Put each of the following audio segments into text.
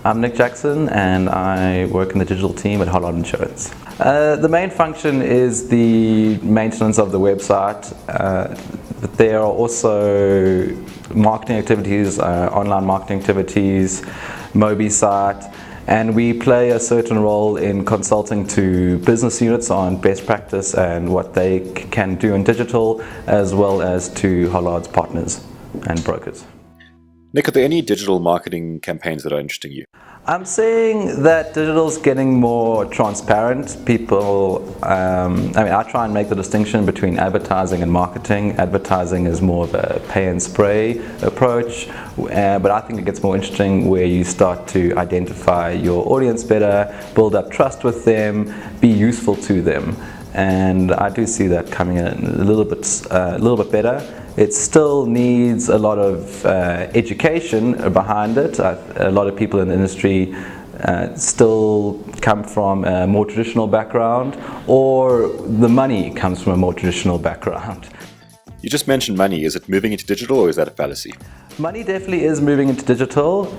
I'm Nick Jackson and I work in the digital team at Hollard Insurance. The main function is the maintenance of the website, but there are also marketing activities, online marketing activities, Mobi site, and we play a certain role in consulting to business units on best practice and what they can do in digital, as well as to Hollard's partners and brokers. Nick, are there any digital marketing campaigns that are interesting you? I'm seeing that digital's getting more transparent. People, I try and make the distinction between advertising and marketing. Advertising is more of a pay and spray approach, but I think it gets more interesting where you start to identify your audience better, build up trust with them, be useful to them. And I do see that coming in a little bit better. It still needs a lot of education behind it. A lot of people in the industry still come from a more traditional background, or the money comes from a more traditional background. You just mentioned money. Is it moving into digital, or is that a fallacy? Money definitely is moving into digital,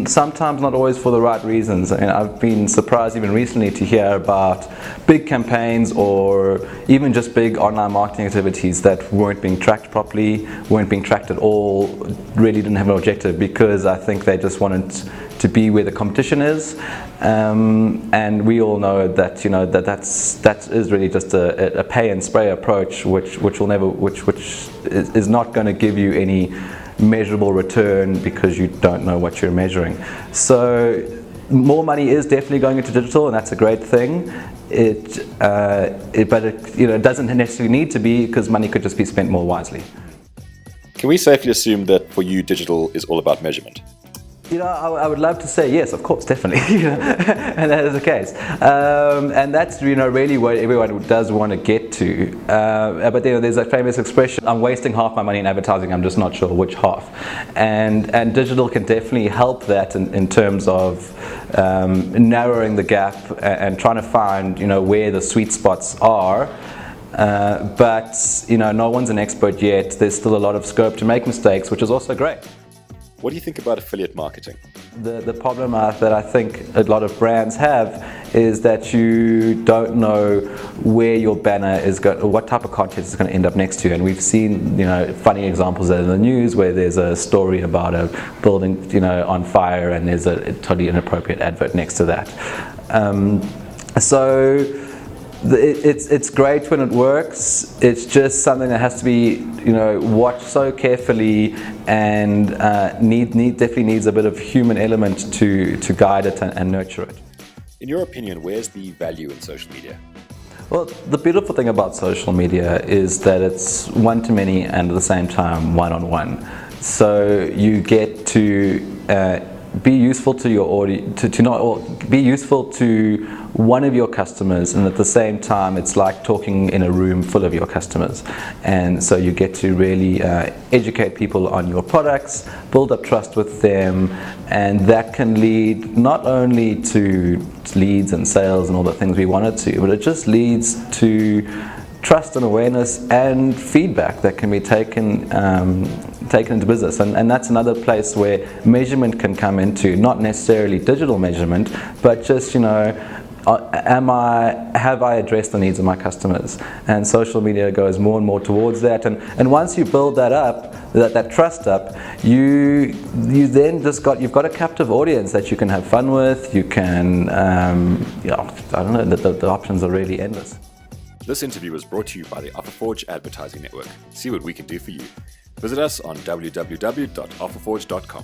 sometimes not always for the right reasons. And I've been surprised even recently to hear about big campaigns or even just big online marketing activities that weren't being tracked properly, weren't being tracked at all, really didn't have an objective, because I think they just wanted to be where the competition is. And we all know that that is really just a pay and spray approach, which is not going to give you any measurable return because you don't know what you're measuring. So more money is definitely going into digital, and that's a great thing. But it doesn't necessarily need to be, because money could just be spent more wisely. Can we safely assume that for you, digital is all about measurement? I would love to say yes, of course, definitely, and that is the case, and that's really what everyone does want to get to. But there's a famous expression: "I'm wasting half my money in advertising. I'm just not sure which half." And digital can definitely help that in terms of narrowing the gap and trying to find where the sweet spots are. But no one's an expert yet. There's still a lot of scope to make mistakes, which is also great. What do you think about affiliate marketing? The problem that I think a lot of brands have is that you don't know where your banner is going, or what type of content is going to end up next to. And we've seen funny examples in the news where there's a story about a building on fire, and there's a totally inappropriate advert next to that. It's great when it works. It's just something that has to be watched so carefully, and definitely needs a bit of human element to guide it and nurture it. In your opinion, where's the value in social media? Well, the beautiful thing about social media is that it's one-to-many and at the same time one-on-one. So you get to be useful to your audience, be useful to one of your customers, and at the same time it's like talking in a room full of your customers. And so you get to really educate people on your products, build up trust with them, and that can lead not only to leads and sales and all the things we want it to, but it just leads to trust and awareness and feedback that can be taken into business, and that's another place where measurement can come into, not necessarily digital measurement, but just have I addressed the needs of my customers? And social media goes more and more towards that, and once you build that up, that trust up, you then you've got a captive audience that you can have fun with. You can the options are really endless. This interview was brought to you by the OfferForge Advertising Network. See what we can do for you. Visit us on www.OfferForge.com.